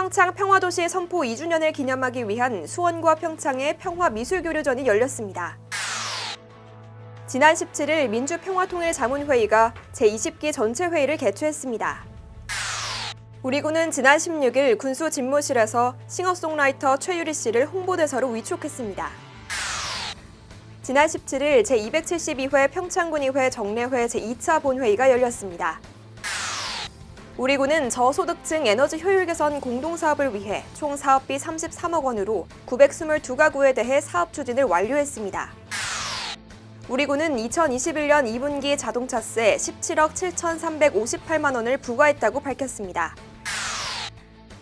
평창 평화도시 선포 2주년을 기념하기 위한 수원과 평창의 평화미술교류전이 열렸습니다. 지난 17일 민주평화통일자문회의가 제20기 전체회의를 개최했습니다. 우리 군은 지난 16일 군수 집무실에서 싱어송라이터 최유리 씨를 홍보대사로 위촉했습니다. 지난 17일 제272회 평창군의회 정례회 제2차 본회의가 열렸습니다. 우리 군은 저소득층 에너지 효율 개선 공동사업을 위해 총 사업비 33억 원으로 922가구에 대해 사업 추진을 완료했습니다. 우리 군은 2021년 2분기 자동차세 17억 7,358만 원을 부과했다고 밝혔습니다.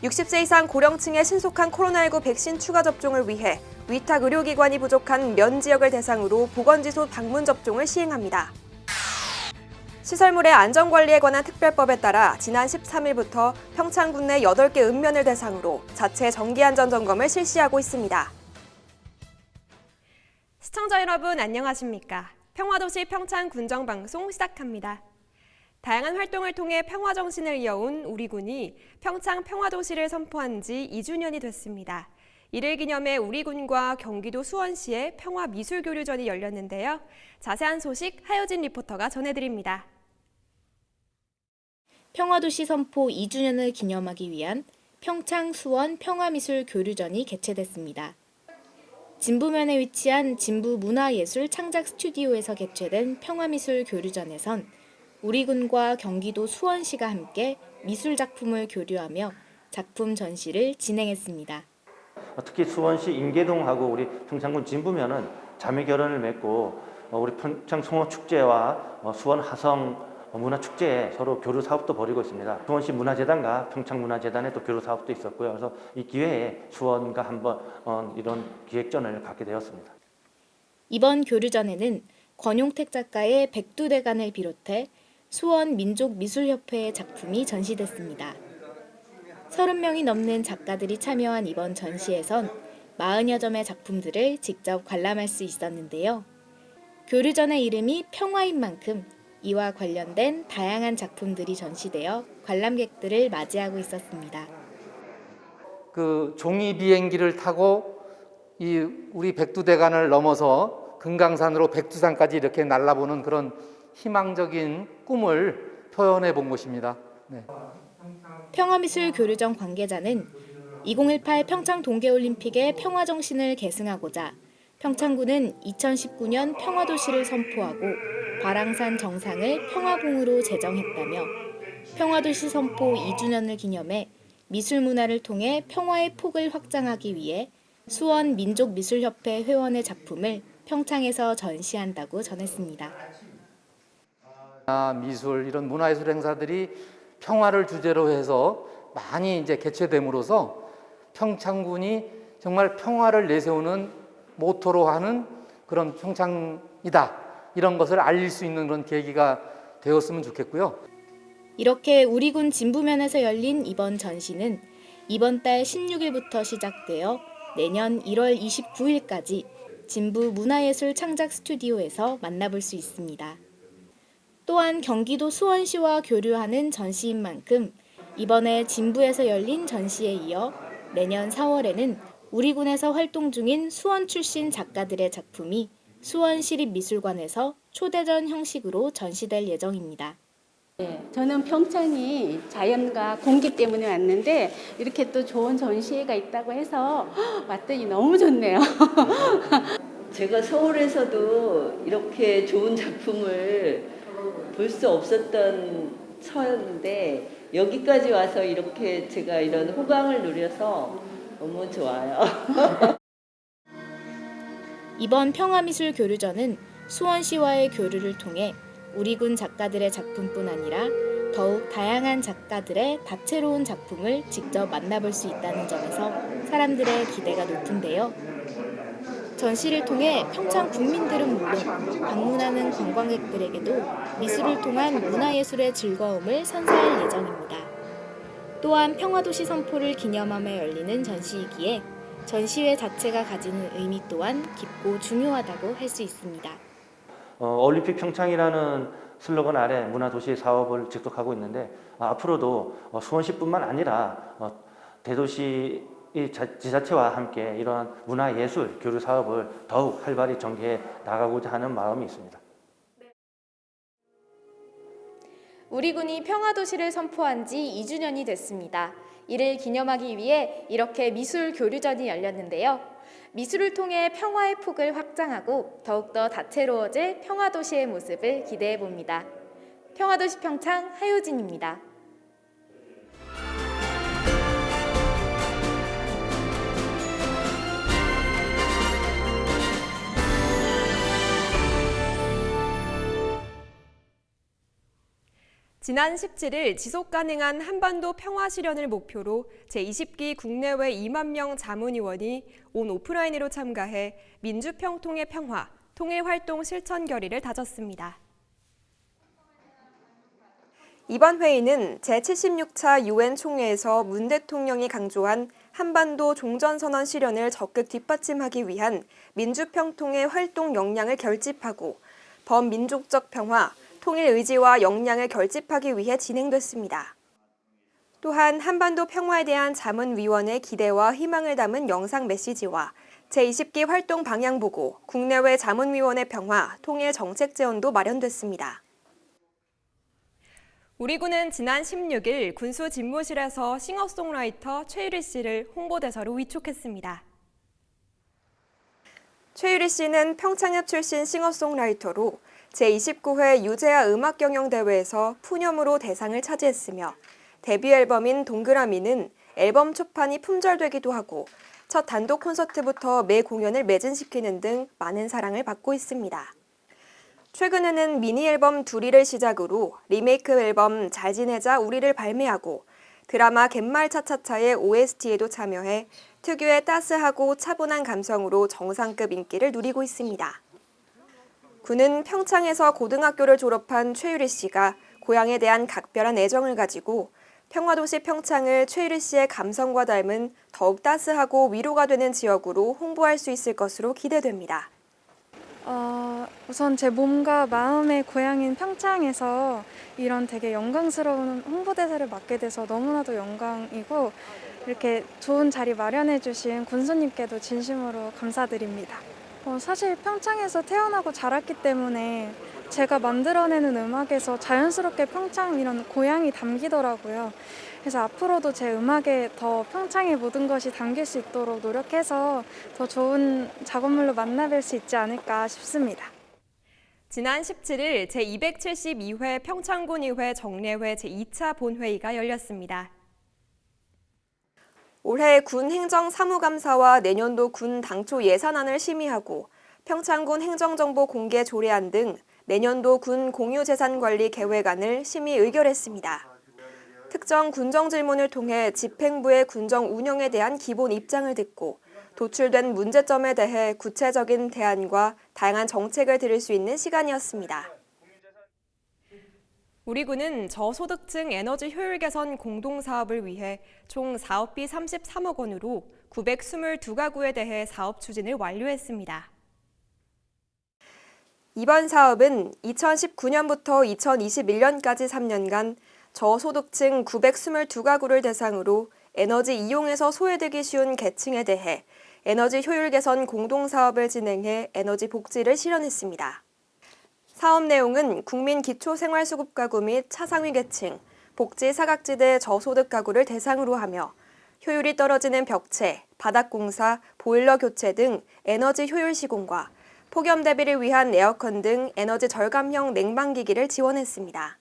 60세 이상 고령층의 신속한 코로나19 백신 추가 접종을 위해 위탁 의료기관이 부족한 면 지역을 대상으로 보건지소 방문 접종을 시행합니다. 시설물의 안전관리에 관한 특별법에 따라 지난 13일부터 평창군 내 8개 읍면을 대상으로 자체 정기안전점검을 실시하고 있습니다. 시청자 여러분 안녕하십니까? 평화도시 평창군정방송 시작합니다. 다양한 활동을 통해 평화정신을 이어온 우리 군이 평창 평화도시를 선포한 지 2주년이 됐습니다. 이를 기념해 우리 군과 경기도 수원시의 평화미술교류전이 열렸는데요. 자세한 소식 하효진 리포터가 전해드립니다. 평화도시 선포 2주년을 기념하기 위한 평창 수원 평화미술교류전이 개최됐습니다. 진부면에 위치한 진부문화예술 창작 스튜디오에서 개최된 평화미술교류전에선 우리 군과 경기도 수원시가 함께 미술 작품을 교류하며 작품 전시를 진행했습니다. 특히 수원시 인계동하고 우리 평창군 진부면은 자매 결연을 맺고 우리 평창 송어축제와 수원 하성 문화축제에 서로 교류 사업도 벌이고 있습니다. 수원시 문화재단과 평창문화재단의 또 교류 사업도 있었고요. 그래서 이 기회에 수원과 한번 이런 기획전을 갖게 되었습니다. 이번 교류전에는 권용택 작가의 백두대간을 비롯해 수원 민족미술협회의 작품이 전시됐습니다. 30명이 넘는 작가들이 참여한 이번 전시에선 40여 점의 작품들을 직접 관람할 수 있었는데요. 교류전의 이름이 평화인 만큼 이와 관련된 다양한 작품들이 전시되어 관람객들을 맞이하고 있었습니다. 그 종이 비행기를 타고 우리 백두대간을 넘어서 금강산으로 백두산까지 이렇게 날아보는 그런 희망적인 꿈을 표현해 본 것입니다. 네. 평화미술교류전 관계자는 2018 평창 동계올림픽의 평화정신을 계승하고자 평창군은 2019년 평화도시를 선포하고 발왕산 정상을 평화봉으로 제정했다며 평화도시 선포 2주년을 기념해 미술문화를 통해 평화의 폭을 확장하기 위해 수원 민족미술협회 회원의 작품을 평창에서 전시한다고 전했습니다. 미술 이런 문화예술 행사들이 평화를 주제로 해서 많이 이제 개최됨으로써 평창군이 정말 평화를 내세우는 모토로 하는 그런 평창이다. 이런 것을 알릴 수 있는 그런 계기가 되었으면 좋겠고요. 이렇게 우리 군 진부면에서 열린 이번 전시는 이번 달 16일부터 시작되어 내년 1월 29일까지 진부 문화예술 창작 스튜디오에서 만나볼 수 있습니다. 또한 경기도 수원시와 교류하는 전시인 만큼 이번에 진부에서 열린 전시에 이어 내년 4월에는 우리 군에서 활동 중인 수원 출신 작가들의 작품이 수원시립미술관에서 초대전 형식으로 전시될 예정입니다. 네, 저는 평창이 자연과 공기 때문에 왔는데 이렇게 또 좋은 전시회가 있다고 해서 왔더니 너무 좋네요. 제가 서울에서도 이렇게 좋은 작품을 볼 수 없었던 처였는데 여기까지 와서 이렇게 제가 이런 호강을 누려서 너무 좋아요. 이번 평화미술교류전은 수원시와의 교류를 통해 우리 군 작가들의 작품뿐 아니라 더욱 다양한 작가들의 다채로운 작품을 직접 만나볼 수 있다는 점에서 사람들의 기대가 높은데요. 전시를 통해 평창 국민들은 물론 방문하는 관광객들에게도 미술을 통한 문화예술의 즐거움을 선사할 예정입니다. 또한 평화도시 선포를 기념하며 열리는 전시이기에 전시회 자체가 가지는 의미 또한 깊고 중요하다고 할 수 있습니다. 올림픽 평창이라는 슬로건 아래 문화도시 사업을 지속하고 있는데 앞으로도 수원시뿐만 아니라 대도시 지자체와 함께 이러한 문화예술 교류 사업을 더욱 활발히 전개해 나가고자 하는 마음이 있습니다. 우리 군이 평화도시를 선포한 지 2주년이 됐습니다. 이를 기념하기 위해 이렇게 미술 교류전이 열렸는데요. 미술을 통해 평화의 폭을 확장하고 더욱더 다채로워질 평화도시의 모습을 기대해 봅니다. 평화도시 평창 하효진입니다. 지난 17일 지속가능한 한반도 평화 실현을 목표로 제20기 국내외 2만 명 자문위원이 온 오프라인으로 참가해 민주평통의 평화, 통일활동 실천 결의를 다졌습니다. 이번 회의는 제76차 UN 총회에서 문 대통령이 강조한 한반도 종전선언 실현을 적극 뒷받침하기 위한 민주평통의 활동 역량을 결집하고 범민족적 평화, 통일 의지와 역량을 결집하기 위해 진행됐습니다. 또한 한반도 평화에 대한 자문위원의 기대와 희망을 담은 영상 메시지와 제20기 활동 방향 보고, 국내외 자문위원의 평화, 통일 정책 제언도 마련됐습니다. 우리 군은 지난 16일 군수 집무실에서 싱어송라이터 최유리 씨를 홍보대사로 위촉했습니다. 최유리 씨는 평창엽 출신 싱어송라이터로 제29회 유재하 음악경영대회에서 푸념으로 대상을 차지했으며, 데뷔 앨범인 동그라미는 앨범 초판이 품절되기도 하고 첫 단독 콘서트부터 매 공연을 매진시키는 등 많은 사랑을 받고 있습니다. 최근에는 미니 앨범 두리를 시작으로 리메이크 앨범 잘 지내자 우리를 발매하고 드라마 갯말 차차차의 OST에도 참여해 특유의 따스하고 차분한 감성으로 정상급 인기를 누리고 있습니다. 군은 평창에서 고등학교를 졸업한 최유리 씨가 고향에 대한 각별한 애정을 가지고 평화도시 평창을 최유리 씨의 감성과 닮은 더욱 따스하고 위로가 되는 지역으로 홍보할 수 있을 것으로 기대됩니다. 우선 제 몸과 마음의 고향인 평창에서 이런 되게 영광스러운 홍보대사를 맡게 돼서 너무나도 영광이고, 이렇게 좋은 자리 마련해 주신 군수님께도 진심으로 감사드립니다. 사실 평창에서 태어나고 자랐기 때문에 제가 만들어내는 음악에서 자연스럽게 평창 이런 고향이 담기더라고요. 그래서 앞으로도 제 음악에 더 평창의 모든 것이 담길 수 있도록 노력해서 더 좋은 작업물로 만나뵐 수 있지 않을까 싶습니다. 지난 17일 제272회 평창군의회 정례회 제2차 본회의가 열렸습니다. 올해 군 행정사무감사와 내년도 군 당초 예산안을 심의하고 평창군 행정정보 공개 조례안 등 내년도 군 공유재산관리 계획안을 심의 의결했습니다. 특정 군정 질문을 통해 집행부의 군정 운영에 대한 기본 입장을 듣고 도출된 문제점에 대해 구체적인 대안과 다양한 정책을 들을 수 있는 시간이었습니다. 우리 군은 저소득층 에너지 효율 개선 공동사업을 위해 총 사업비 33억 원으로 922가구에 대해 사업 추진을 완료했습니다. 이번 사업은 2019년부터 2021년까지 3년간 저소득층 922가구를 대상으로 에너지 이용에서 소외되기 쉬운 계층에 대해 에너지 효율 개선 공동사업을 진행해 에너지 복지를 실현했습니다. 사업 내용은 국민 기초생활수급 가구 및 차상위 계층, 복지 사각지대 저소득 가구를 대상으로 하며 효율이 떨어지는 벽체, 바닥공사, 보일러 교체 등 에너지 효율 시공과 폭염 대비를 위한 에어컨 등 에너지 절감형 냉방기기를 지원했습니다.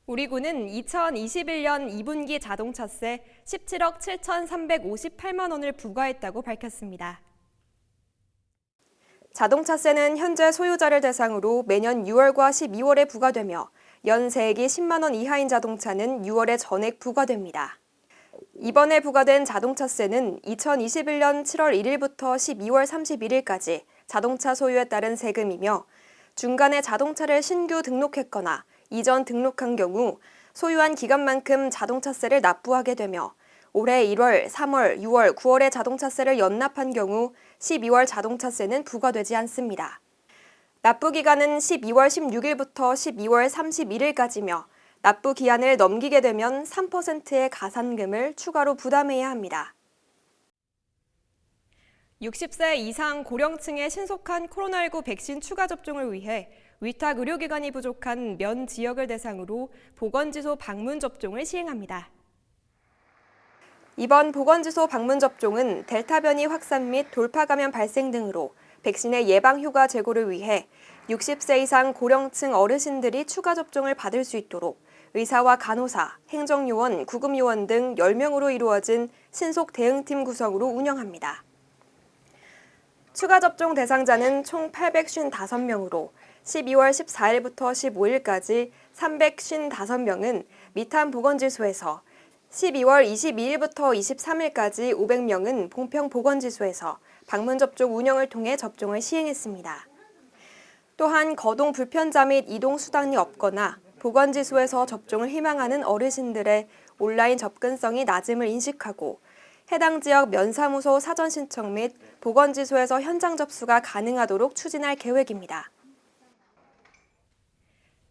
우리 군은 2021년 2분기 자동차세 17억 7,358만 원을 부과했다고 밝혔습니다. 자동차세는 현재 소유자를 대상으로 매년 6월과 12월에 부과되며 연세액이 10만 원 이하인 자동차는 6월에 전액 부과됩니다. 이번에 부과된 자동차세는 2021년 7월 1일부터 12월 31일까지 자동차 소유에 따른 세금이며, 중간에 자동차를 신규 등록했거나 이전 등록한 경우 소유한 기간만큼 자동차세를 납부하게 되며, 올해 1월, 3월, 6월, 9월에 자동차세를 연납한 경우 12월 자동차세는 부과되지 않습니다. 납부 기간은 12월 16일부터 12월 31일까지며 납부 기한을 넘기게 되면 3%의 가산금을 추가로 부담해야 합니다. 60세 이상 고령층의 신속한 코로나19 백신 추가 접종을 위해 위탁 의료기관이 부족한 면 지역을 대상으로 보건지소 방문 접종을 시행합니다. 이번 보건지소 방문 접종은 델타 변이 확산 및 돌파 감염 발생 등으로 백신의 예방 효과 제고를 위해 60세 이상 고령층 어르신들이 추가 접종을 받을 수 있도록 의사와 간호사, 행정요원, 구급요원 등 10명으로 이루어진 신속 대응팀 구성으로 운영합니다. 추가 접종 대상자는 총 855명으로 12월 14일부터 15일까지 355명은 미탄 보건지소에서, 12월 22일부터 23일까지 500명은 봉평 보건지소에서 방문 접종 운영을 통해 접종을 시행했습니다. 또한 거동 불편자 및 이동 수단이 없거나 보건지소에서 접종을 희망하는 어르신들의 온라인 접근성이 낮음을 인식하고 해당 지역 면사무소 사전 신청 및 보건지소에서 현장 접수가 가능하도록 추진할 계획입니다.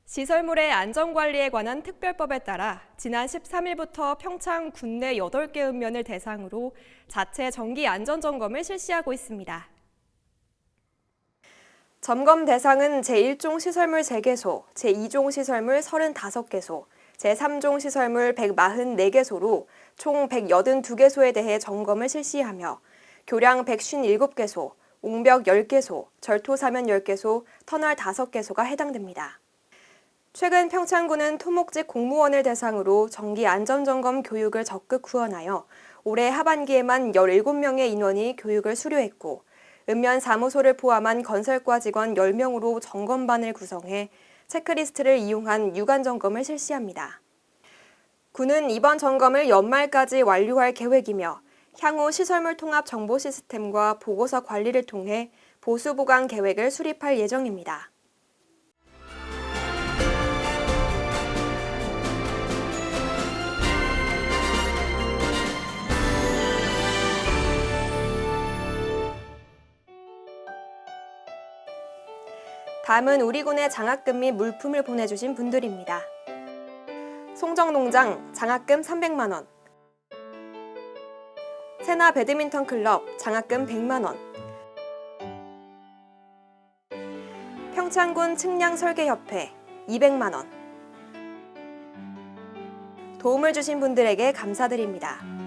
시설물의 안전관리에 관한 특별법에 따라 지난 13일부터 평창 군내 8개 읍면을 대상으로 자체 정기 안전점검을 실시하고 있습니다. 점검 대상은 제1종 시설물 3개소, 제2종 시설물 35개소, 제3종 시설물 144개소로 총 182개소에 대해 점검을 실시하며 교량 157개소, 옹벽 10개소, 절토사면 10개소, 터널 5개소가 해당됩니다. 최근 평창군은 토목직 공무원을 대상으로 정기 안전점검 교육을 적극 구현하여 올해 하반기에만 17명의 인원이 교육을 수료했고 읍면 사무소를 포함한 건설과 직원 10명으로 점검반을 구성해 체크리스트를 이용한 유관 점검을 실시합니다. 군은 이번 점검을 연말까지 완료할 계획이며 향후 시설물 통합 정보 시스템과 보고서 관리를 통해 보수 보강 계획을 수립할 예정입니다. 다음은 우리 군의 장학금 및 물품을 보내주신 분들입니다. 송정농장 장학금 300만 원, 세나 배드민턴 클럽 장학금 100만 원, 평창군 측량설계협회 200만 원. 도움을 주신 분들에게 감사드립니다.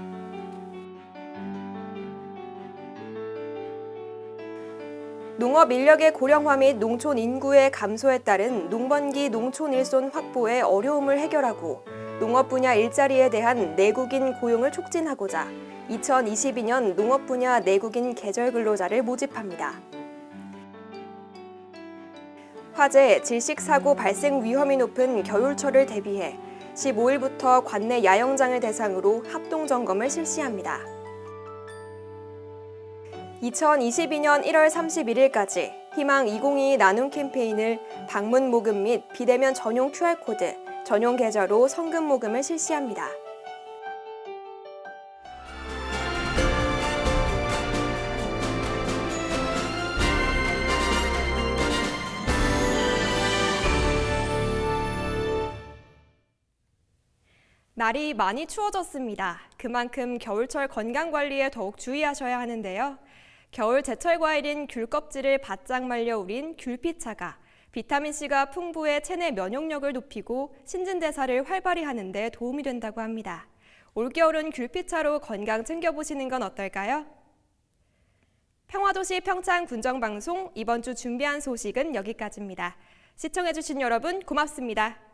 농업 인력의 고령화 및 농촌 인구의 감소에 따른 농번기 농촌 일손 확보의 어려움을 해결하고 농업 분야 일자리에 대한 내국인 고용을 촉진하고자 2022년 농업 분야 내국인 계절 근로자를 모집합니다. 화재, 질식사고 발생 위험이 높은 겨울철을 대비해 15일부터 관내 야영장을 대상으로 합동점검을 실시합니다. 2022년 1월 31일까지 희망 2022 나눔 캠페인을 방문 모금 및 비대면 전용 QR코드, 전용 계좌로 성금 모금을 실시합니다. 날이 많이 추워졌습니다. 그만큼 겨울철 건강관리에 더욱 주의하셔야 하는데요. 겨울 제철 과일인 귤 껍질을 바짝 말려 우린 귤피차가 비타민C가 풍부해 체내 면역력을 높이고 신진대사를 활발히 하는 데 도움이 된다고 합니다. 올겨울은 귤피차로 건강 챙겨보시는 건 어떨까요? 평화도시 평창 군정방송 이번 주 준비한 소식은 여기까지입니다. 시청해주신 여러분 고맙습니다.